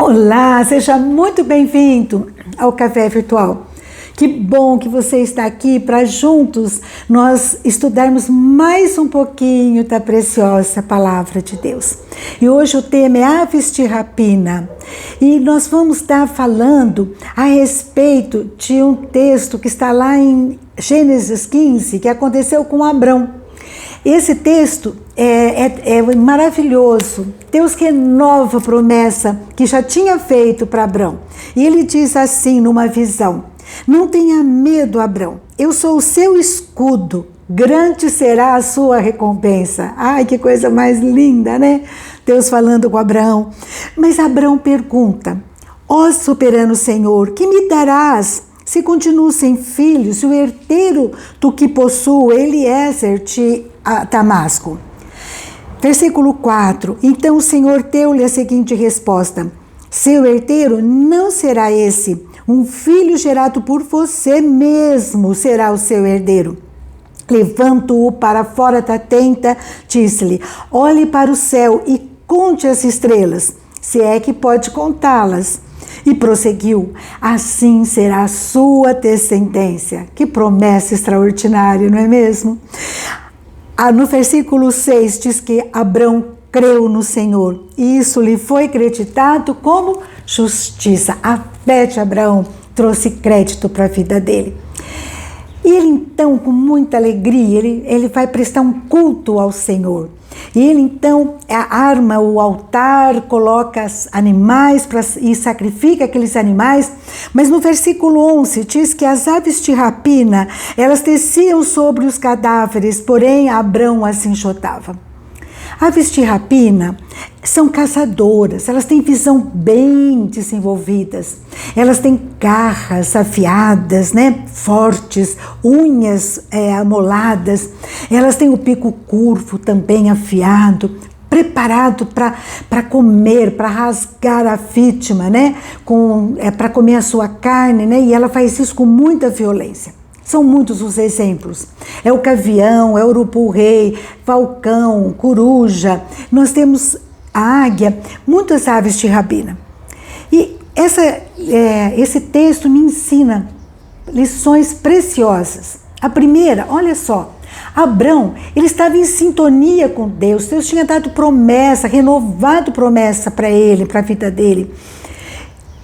Olá, seja muito bem-vindo ao Café Virtual. Que bom que você está aqui para juntos nós estudarmos mais um pouquinho da preciosa Palavra de Deus. E hoje o tema é aves de rapina. E nós vamos estar falando a respeito de um texto que está lá em Gênesis 15, que aconteceu com Abrão. Esse texto é maravilhoso. Deus renova a promessa que já tinha feito para Abrão. E ele diz assim numa visão: não tenha medo, Abrão, eu sou o seu escudo, grande será a sua recompensa. Ai, que coisa mais linda, né? Deus falando com Abraão. Mas Abrão pergunta: ó soberano Senhor, que me darás se continuo sem filhos, e o herdeiro do que possuo, Eliezer de Damasco? Versículo 4. Então o Senhor deu-lhe a seguinte resposta: seu herdeiro não será esse, um filho gerado por você mesmo será o seu herdeiro. Levando-o para fora da tenda, disse-lhe: olhe para o céu e conte as estrelas, se é que pode contá-las. E prosseguiu: assim será a sua descendência. Que promessa extraordinária, não é mesmo? No versículo 6 diz que Abrão creu no Senhor, e isso lhe foi acreditado como justiça. A fé de Abraão trouxe crédito para a vida dele. E ele então, com muita alegria, ele vai prestar um culto ao Senhor. E ele então arma o altar, coloca animais e sacrifica aqueles animais. Mas no versículo 11 diz que as aves de rapina, elas desciam sobre os cadáveres, porém Abrão as enxotava. Aves de rapina são caçadoras, elas têm visão bem desenvolvidas, elas têm garras afiadas, né, fortes, unhas amoladas, elas têm o pico curvo também afiado, preparado para comer, para rasgar a vítima, né, para comer a sua carne, né, e ela faz isso com muita violência. São muitos os exemplos. É o gavião, é o urubu-rei, falcão, coruja. Nós temos a águia, muitas aves de rapina. E esse texto me ensina lições preciosas. A primeira, olha só, Abrão, ele estava em sintonia com Deus. Deus tinha dado promessa, renovado promessa para ele, para a vida dele.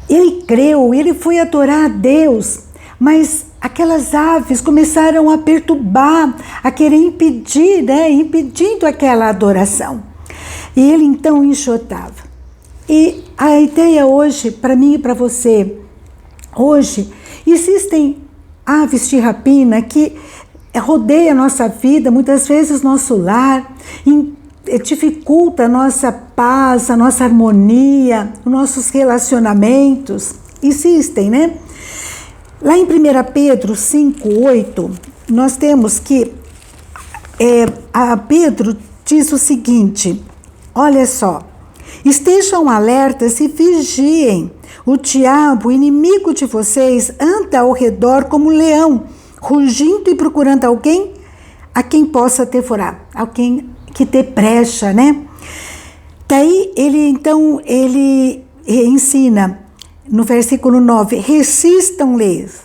Ele creu, ele foi adorar a Deus, mas aquelas aves começaram a perturbar, a querer impedir, né, impedindo aquela adoração. E ele então enxotava. E a ideia hoje, para mim e para você, hoje existem aves de rapina que rodeiam a nossa vida, muitas vezes nosso lar, dificulta a nossa paz, a nossa harmonia, os nossos relacionamentos. Existem, né? Lá em 1 Pedro 5:8, nós temos que Pedro diz o seguinte: olha só, estejam alertas e vigiem. O diabo, inimigo de vocês, anda ao redor como um leão, rugindo e procurando alguém a quem possa devorar, alguém que dê brecha, né? Daí ele ensina no versículo 9: resistam-lhes,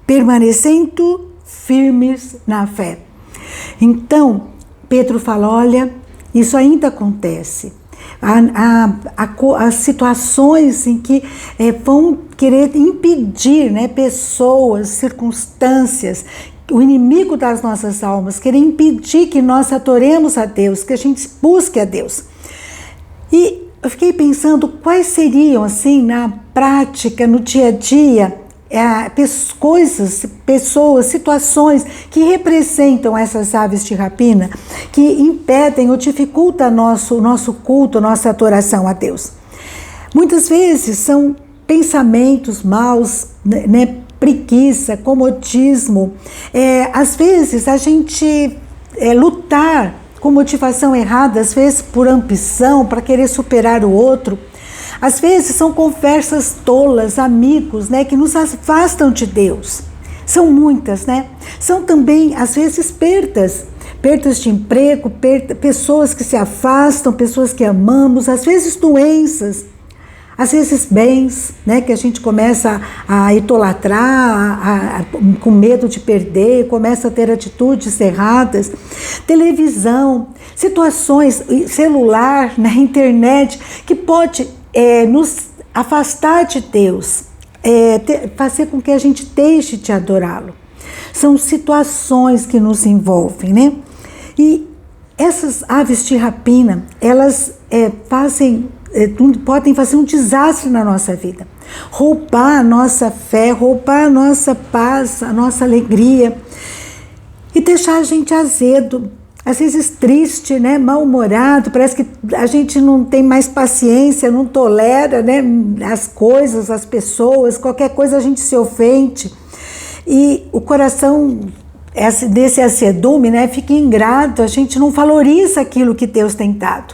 permanecendo firmes na fé. Então, Pedro fala: olha, isso ainda acontece. Há situações em que vão querer impedir, né, pessoas, circunstâncias, o inimigo das nossas almas, querer impedir que nós adoremos a Deus, que a gente busque a Deus. E eu fiquei pensando quais seriam, assim, na prática, no dia a dia, coisas, pessoas, situações que representam essas aves de rapina, que impedem ou dificultam o nosso culto, nossa adoração a Deus. Muitas vezes são pensamentos maus, né, preguiça, comodismo. Às vezes a gente lutar com motivação errada, às vezes por ambição, para querer superar o outro. Às vezes são conversas tolas, amigos, né, que nos afastam de Deus. São muitas, né? São também, às vezes, perdas de emprego, pessoas que se afastam, pessoas que amamos, às vezes doenças, às vezes bens, né, que a gente começa a idolatrar, com medo de perder, começa a ter atitudes erradas, televisão, situações, celular, na internet, que pode nos afastar de Deus, fazer com que a gente deixe de adorá-lo. São situações que nos envolvem, né? E essas aves de rapina, elas podem fazer um desastre na nossa vida, roubar a nossa fé, roubar a nossa paz, a nossa alegria e deixar a gente azedo, às vezes triste, né? Mal-humorado, parece que a gente não tem mais paciência, não tolera, né? As coisas, as pessoas, qualquer coisa a gente se ofende e o coração desse azedume, né, fica ingrato, a gente não valoriza aquilo que Deus tem dado.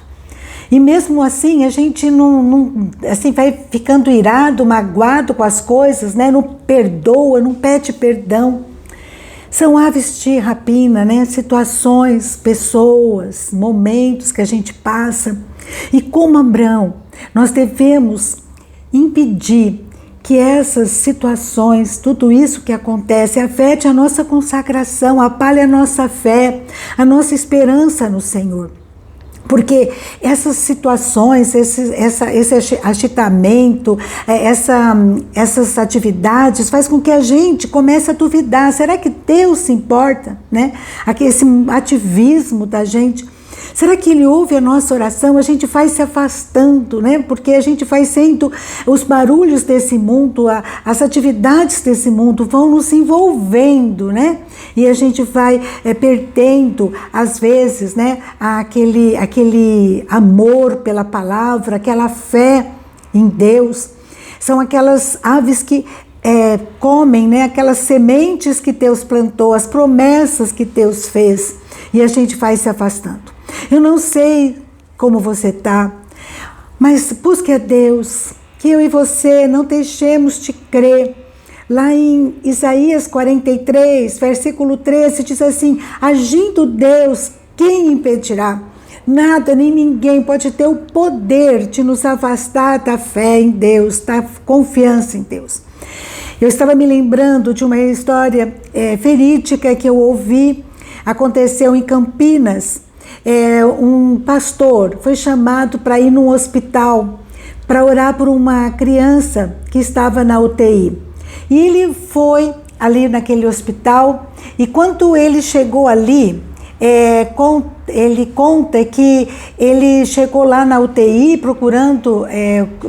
E mesmo assim, a gente não assim, vai ficando irado, magoado com as coisas, né, não perdoa, não pede perdão. São aves de rapina, né, situações, pessoas, momentos que a gente passa. E como Abraão, nós devemos impedir que essas situações, tudo isso que acontece, afete a nossa consagração, abale a nossa fé, a nossa esperança no Senhor. Porque essas situações, esse agitamento, essas atividades faz com que a gente comece a duvidar. Será que Deus se importa, né? Esse ativismo da gente. Será que Ele ouve a nossa oração? A gente vai se afastando, né? Porque a gente vai sendo, os barulhos desse mundo, as atividades desse mundo vão nos envolvendo, né? E a gente vai perdendo, às vezes, né? Aquele amor pela palavra, aquela fé em Deus. São aquelas aves que comem, né? Aquelas sementes que Deus plantou, as promessas que Deus fez. E a gente vai se afastando. Eu não sei como você está, mas busque a Deus, que eu e você não deixemos de crer. Lá em Isaías 43, versículo 13, diz assim: agindo Deus, quem impedirá? Nada nem ninguém pode ter o poder de nos afastar da fé em Deus, da confiança em Deus. Eu estava me lembrando de uma história verídica que eu ouvi, aconteceu em Campinas. Um pastor foi chamado para ir num hospital para orar por uma criança que estava na UTI. E ele foi ali naquele hospital e quando ele chegou ali, ele conta que ele chegou lá na UTI procurando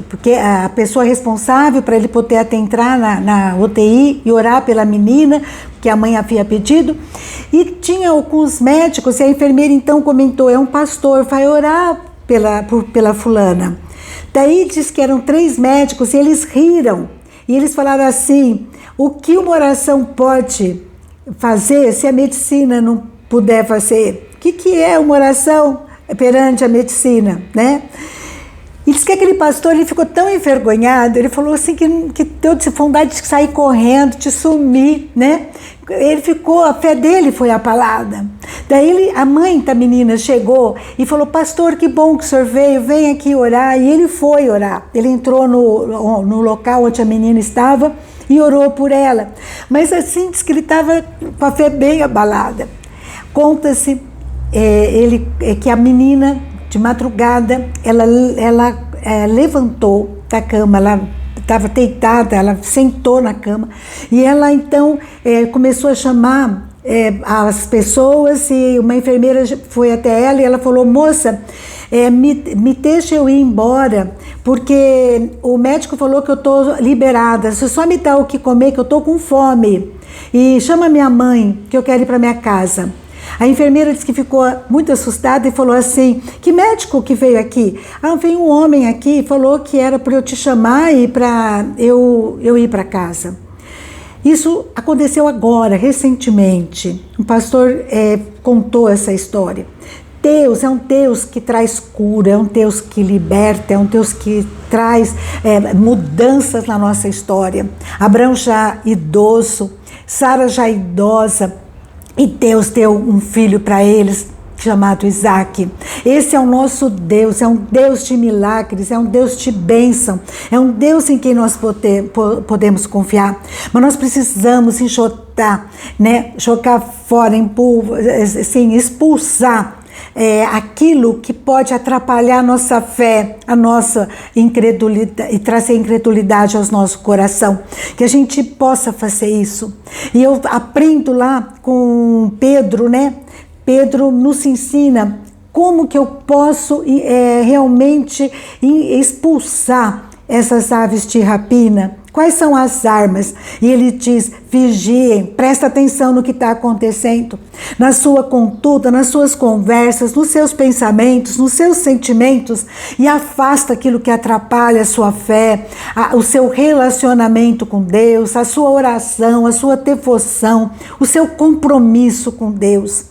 porque a pessoa responsável para ele poder até entrar na UTI e orar pela menina, que a mãe havia pedido, e tinha alguns médicos, e a enfermeira então comentou: é um pastor, vai orar pela fulana. Daí diz que eram 3 médicos e eles riram, e eles falaram assim: o que uma oração pode fazer se a medicina não puder fazer? O que é uma oração perante a medicina, né? E diz que aquele pastor, ele ficou tão envergonhado, ele falou assim que deu vontade de sair correndo, de sumir, né? Ele ficou, a fé dele foi abalada. Daí a mãe da menina chegou e falou: pastor, que bom que o senhor veio, vem aqui orar. E ele foi orar, ele entrou no local onde a menina estava e orou por ela. Mas assim, diz que ele estava com a fé bem abalada. Conta-se que a menina, de madrugada, ela levantou da cama, ela estava deitada, ela sentou na cama e ela então começou a chamar as pessoas, e uma enfermeira foi até ela e ela falou: moça, me deixa eu ir embora, porque o médico falou que eu estou liberada, você só me dá o que comer, que eu estou com fome, e chama minha mãe, que eu quero ir para minha casa. A enfermeira disse que ficou muito assustada e falou assim: que médico que veio aqui? Veio um homem aqui e falou que era para eu te chamar e para eu ir para casa. Isso aconteceu agora, recentemente. Um pastor contou essa história. Deus é um Deus que traz cura, é um Deus que liberta, é um Deus que traz mudanças na nossa história. Abraão já idoso, Sara já idosa, e Deus deu um filho para eles, chamado Isaac. Esse é o nosso Deus, é um Deus de milagres, é um Deus de bênção, é um Deus em quem nós podemos confiar. Mas nós precisamos enxotar, né? Jogar fora, assim, expulsar aquilo que pode atrapalhar a nossa fé, a nossa incredulidade e trazer incredulidade ao nosso coração. Que a gente possa fazer isso. E eu aprendo lá com Pedro, né? Pedro nos ensina como que eu posso realmente expulsar essas aves de rapina. Quais são as armas? E ele diz: vigiem, presta atenção no que está acontecendo, na sua conduta, nas suas conversas, nos seus pensamentos, nos seus sentimentos, e afasta aquilo que atrapalha a sua fé, o seu relacionamento com Deus, a sua oração, a sua devoção, o seu compromisso com Deus.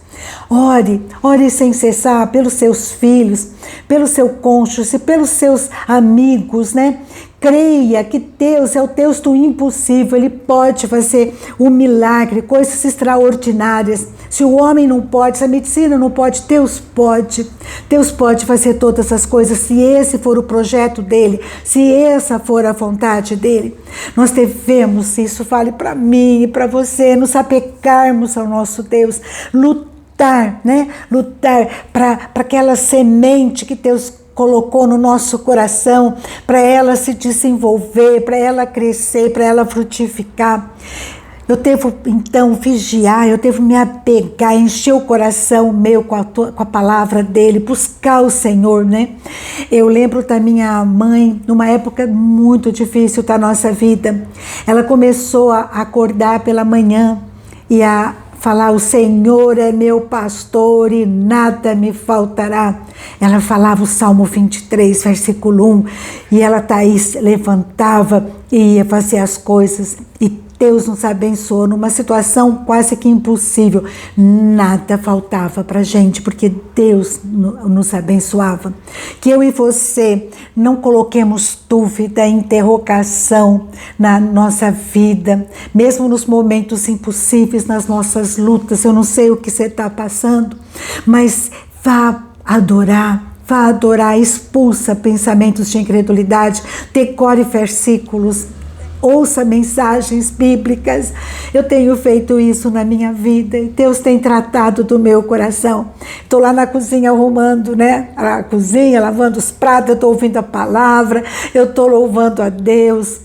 Ore sem cessar pelos seus filhos, pelo seu cônjuge, pelos seus amigos, né? Creia que Deus é o Deus do impossível, Ele pode fazer um milagre, coisas extraordinárias. Se o homem não pode, se a medicina não pode, Deus pode. Deus pode fazer todas as coisas, se esse for o projeto dEle, se essa for a vontade dEle. Nós devemos, isso vale para mim e para você, nos apegarmos ao nosso Deus, lutar, né? Lutar para aquela semente que Deus colocou no nosso coração, para ela se desenvolver, para ela crescer, para ela frutificar. Eu devo então vigiar, eu devo me apegar, encher o coração meu com a palavra dele, buscar o Senhor, né? Eu lembro da minha mãe, numa época muito difícil da nossa vida. Ela começou a acordar pela manhã e a falar: o Senhor é meu pastor e nada me faltará. Ela falava o Salmo 23, versículo 1, e ela, Thaís, levantava e ia fazer as coisas, e Deus nos abençoou numa situação quase que impossível. Nada faltava para a gente, porque Deus nos abençoava. Que eu e você não coloquemos dúvida, interrogação na nossa vida, mesmo nos momentos impossíveis, nas nossas lutas. Eu não sei o que você está passando, mas vá adorar, expulsa pensamentos de incredulidade, decore versículos, ouça mensagens bíblicas. Eu tenho feito isso na minha vida e Deus tem tratado do meu coração. Estou lá na cozinha arrumando, né? A cozinha, lavando os pratos, eu estou ouvindo a palavra, eu estou louvando a Deus.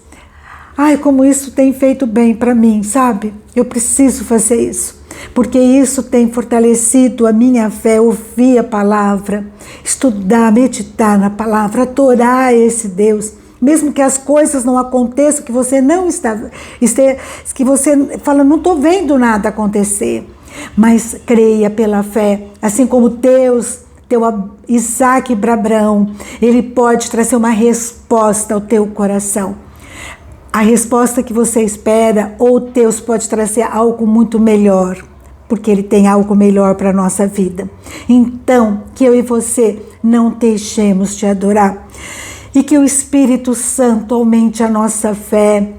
Ai, como isso tem feito bem para mim, sabe? Eu preciso fazer isso, porque isso tem fortalecido a minha fé, ouvir a palavra, estudar, meditar na palavra, adorar esse Deus. Mesmo que as coisas não aconteçam, que você não que você fala: não estou vendo nada acontecer, mas creia pela fé, assim como Deus deu a Isaac para Abraão, Ele pode trazer uma resposta ao teu coração, a resposta que você espera, ou Deus pode trazer algo muito melhor, porque Ele tem algo melhor para a nossa vida. Então, que eu e você não deixemos de adorar. E que o Espírito Santo aumente a nossa fé,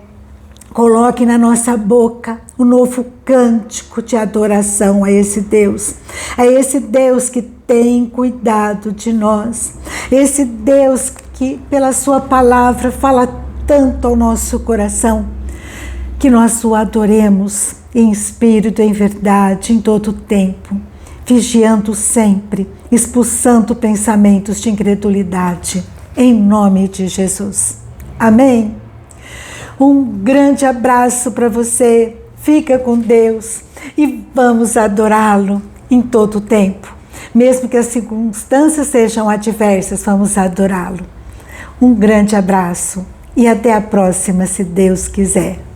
coloque na nossa boca um novo cântico de adoração a esse Deus que tem cuidado de nós, esse Deus que pela sua palavra fala tanto ao nosso coração, que nós o adoremos em espírito e em verdade, em todo o tempo, vigiando sempre, expulsando pensamentos de incredulidade. Em nome de Jesus. Amém? Um grande abraço para você. Fica com Deus e vamos adorá-lo em todo o tempo. Mesmo que as circunstâncias sejam adversas, vamos adorá-lo. Um grande abraço e até a próxima, se Deus quiser.